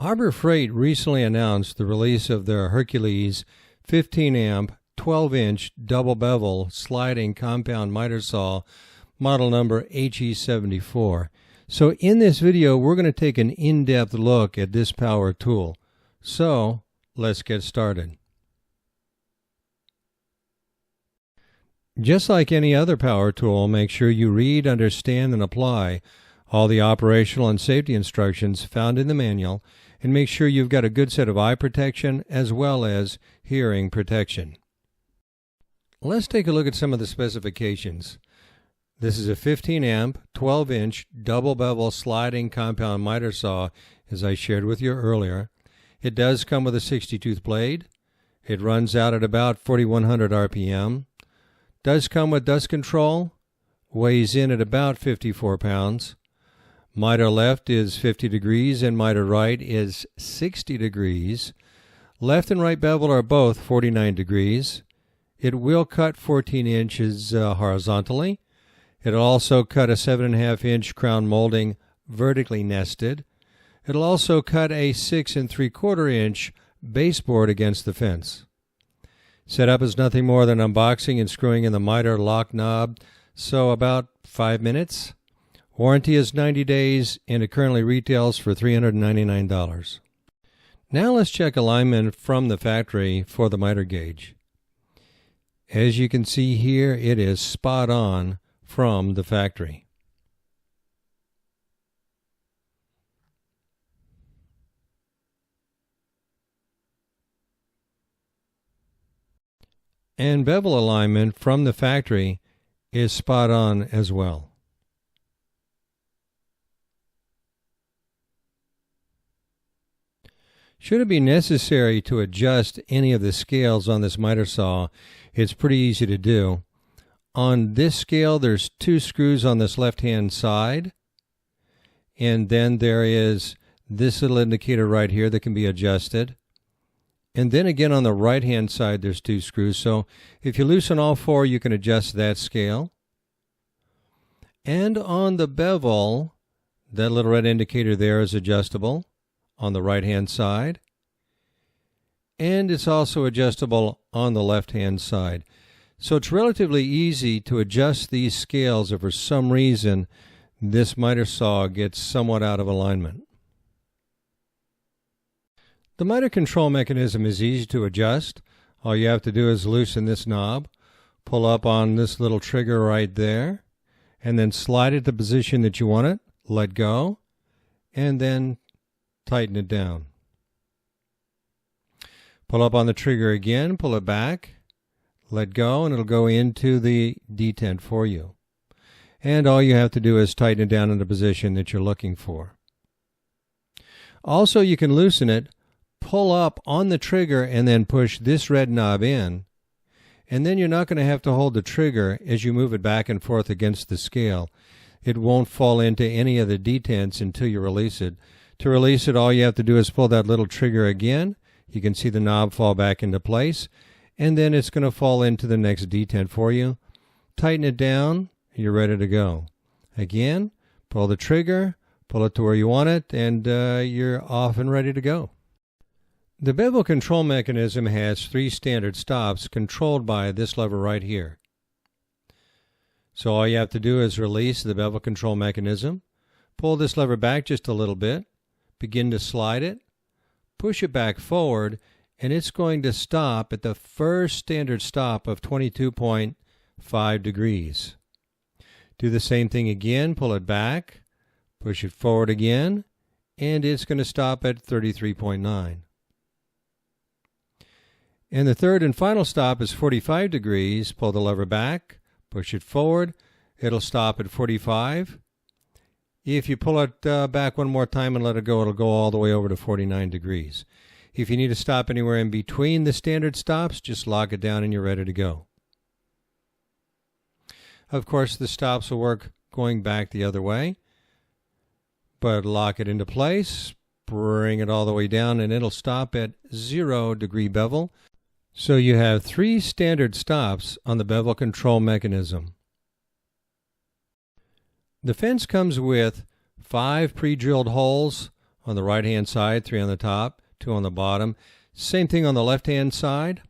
Harbor Freight recently announced the release of their Hercules 15-amp, 12-inch double bevel sliding compound miter saw, model number HE74. So in this video, we're going to take an in-depth look at this power tool. So let's get started. Just like any other power tool, make sure you read, understand, and apply all the operational and safety instructions found in the manual, and make sure you've got a good set of eye protection as well as hearing protection. Let's take a look at some of the specifications. This is a 15-amp, 12-inch double bevel sliding compound miter saw, as I shared with you earlier. It does come with a 60-tooth blade. It runs out at about 4,100 RPM. Does come with dust control. Weighs in at about 54 pounds. Miter left is 50 degrees and miter right is 60 degrees. Left and right bevel are both 49 degrees. It will cut 14 inches horizontally. It'll also cut a 7.5-inch crown molding vertically nested. It'll also cut a 6 3/4-inch baseboard against the fence. Setup is nothing more than unboxing and screwing in the miter lock knob, so about 5 minutes. Warranty is 90 days, and it currently retails for $399. Now let's check alignment from the factory for the miter gauge. As you can see here, it is spot on from the factory. And bevel alignment from the factory is spot on as well. Should it be necessary to adjust any of the scales on this miter saw, it's pretty easy to do. On this scale, there's 2 screws on this left-hand side, and then there is this little indicator right here that can be adjusted. And then again on the right-hand side, there's 2 screws, so if you loosen all 4, you can adjust that scale. And on the bevel, that little red indicator there is adjustable on the right-hand side, and it's also adjustable on the left-hand side. So it's relatively easy to adjust these scales if for some reason this miter saw gets somewhat out of alignment. The miter control mechanism is easy to adjust. All you have to do is loosen this knob, pull up on this little trigger right there, and then slide it to the position that you want it, let go, and then tighten it down. Pull up on the trigger again, pull it back, let go, and it'll go into the detent for you. And all you have to do is tighten it down in the position that you're looking for. Also, you can loosen it, pull up on the trigger, and then push this red knob in. And then you're not going to have to hold the trigger as you move it back and forth against the scale. It won't fall into any of the detents until you release it. To release it, all you have to do is pull that little trigger again. You can see the knob fall back into place, and then it's going to fall into the next detent for you. Tighten it down, and you're ready to go. Again, pull the trigger, pull it to where you want it, and you're off and ready to go. The bevel control mechanism has 3 standard stops controlled by this lever right here. So all you have to do is release the bevel control mechanism, pull this lever back just a little bit, begin to slide it, push it back forward, and it's going to stop at the first standard stop of 22.5 degrees. Do the same thing again, pull it back, push it forward again, and it's going to stop at 33.9. And the third and final stop is 45 degrees. Pull the lever back, push it forward, it'll stop at 45. If you pull it back one more time and let it go, it'll go all the way over to 49 degrees. If you need to stop anywhere in between the standard stops, just lock it down and you're ready to go. Of course, the stops will work going back the other way, but lock it into place, bring it all the way down, and it'll stop at 0 degree bevel. So you have 3 standard stops on the bevel control mechanism. The fence comes with 5 pre-drilled holes on the right hand side, 3 on the top, 2 on the bottom. Same thing on the left hand side.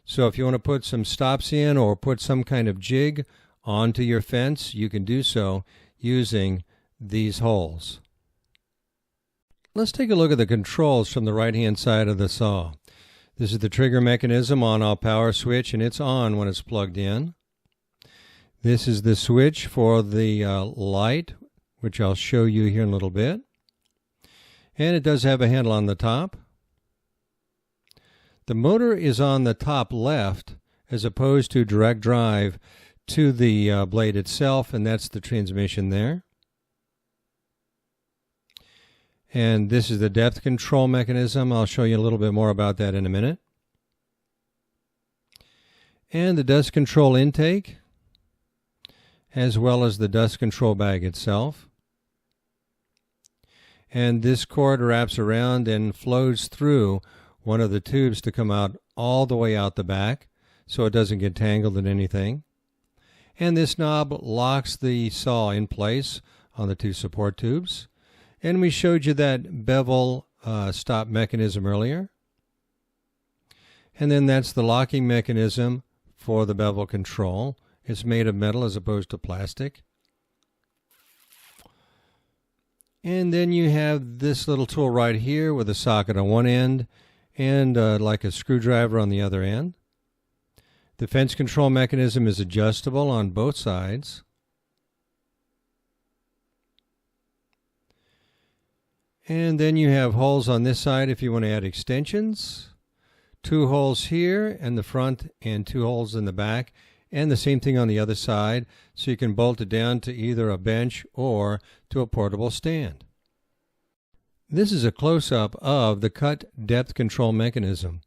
So if you want to put some stops in or put some kind of jig onto your fence, you can do so using these holes. Let's take a look at the controls from the right hand side of the saw. This is the trigger mechanism, on-off power switch, and it's on when it's plugged in. This is the switch for the light, which I'll show you here in a little bit. And it does have a handle on the top. The motor is on the top left as opposed to direct drive to the blade itself, and that's the transmission there. And this is the depth control mechanism. I'll show you a little bit more about that in a minute. And the dust control intake, as well as the dust control bag itself. And this cord wraps around and flows through one of the tubes to come out all the way out the back so it doesn't get tangled in anything. And this knob locks the saw in place on the 2 support tubes. And we showed you that bevel stop mechanism earlier. And then that's the locking mechanism for the bevel control. It's made of metal as opposed to plastic. And then you have this little tool right here with a socket on one end and like a screwdriver on the other end. The fence control mechanism is adjustable on both sides. And then you have holes on this side if you want to add extensions. 2 holes here in the front and 2 holes in the back. And the same thing on the other side, so you can bolt it down to either a bench or to a portable stand. This is a close-up of the cut depth control mechanism.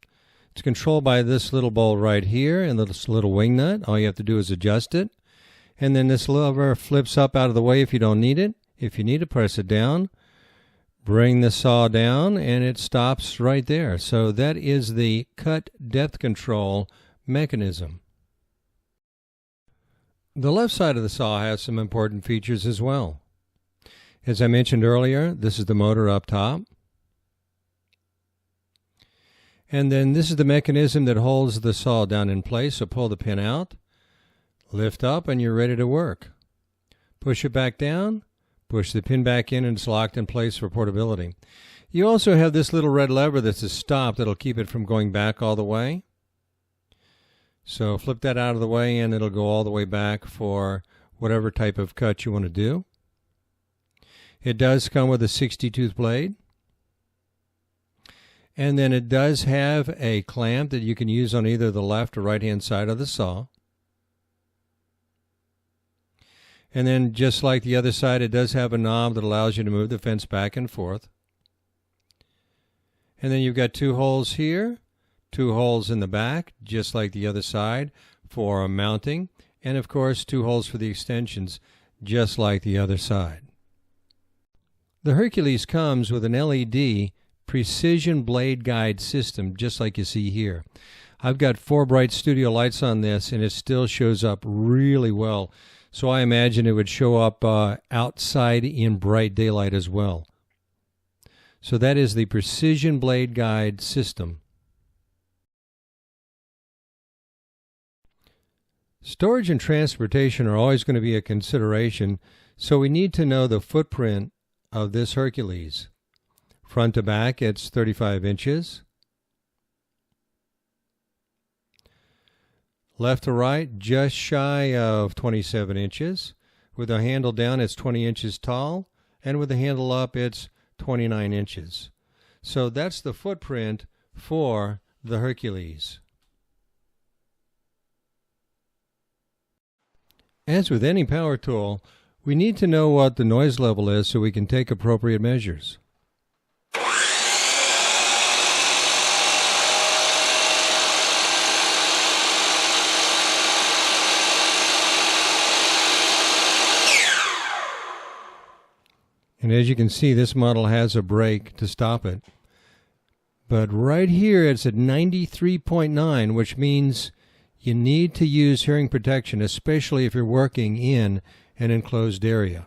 It's controlled by this little bolt right here and this little wing nut. All you have to do is adjust it. And then this lever flips up out of the way if you don't need it. If you need it, press it down. Bring the saw down and it stops right there. So that is the cut depth control mechanism. The left side of the saw has some important features as well. As I mentioned earlier, this is the motor up top. And then this is the mechanism that holds the saw down in place. So pull the pin out, lift up, and you're ready to work. Push it back down, push the pin back in, and it's locked in place for portability. You also have this little red lever that's a stop that'll keep it from going back all the way. So flip that out of the way and it'll go all the way back for whatever type of cut you want to do. It does come with a 60-tooth blade. And then it does have a clamp that you can use on either the left or right hand side of the saw. And then just like the other side, it does have a knob that allows you to move the fence back and forth. And then you've got 2 holes here, 2 holes in the back, just like the other side for mounting. And of course, 2 holes for the extensions, just like the other side. The Hercules comes with an LED precision blade guide system, just like you see here. I've got 4 bright studio lights on this, and it still shows up really well. So I imagine it would show up outside in bright daylight as well. So that is the precision blade guide system. Storage and transportation are always going to be a consideration, so we need to know the footprint of this Hercules. Front to back, it's 35 inches. Left to right, just shy of 27 inches. With the handle down, it's 20 inches tall, and with the handle up, it's 29 inches. So that's the footprint for the Hercules. As with any power tool, we need to know what the noise level is so we can take appropriate measures. And as you can see, this model has a brake to stop it. But right here it's at 93.9, which means you need to use hearing protection, especially if you're working in an enclosed area.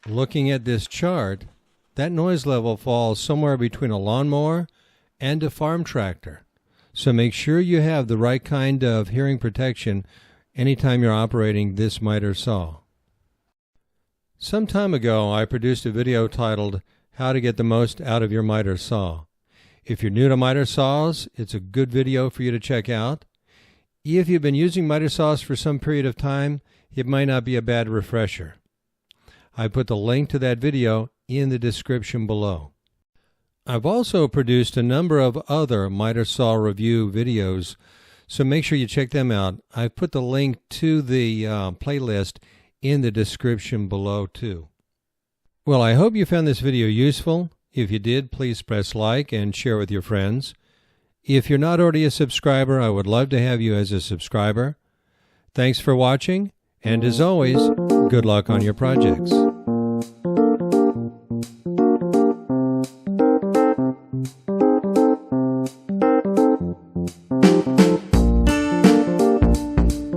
Looking at this chart, that noise level falls somewhere between a lawnmower and a farm tractor. So make sure you have the right kind of hearing protection anytime you're operating this miter saw. Some time ago, I produced a video titled How to Get the Most Out of Your Miter Saw. If you're new to miter saws, it's a good video for you to check out. If you've been using miter saws for some period of time, it might not be a bad refresher. I put the link to that video in the description below. I've also produced a number of other miter saw review videos, so make sure you check them out. I've put the link to the playlist in the description below too. Well, I hope you found this video useful. If you did, please press like and share with your friends. If you're not already a subscriber, I would love to have you as a subscriber. Thanks for watching, and as always, good luck on your projects.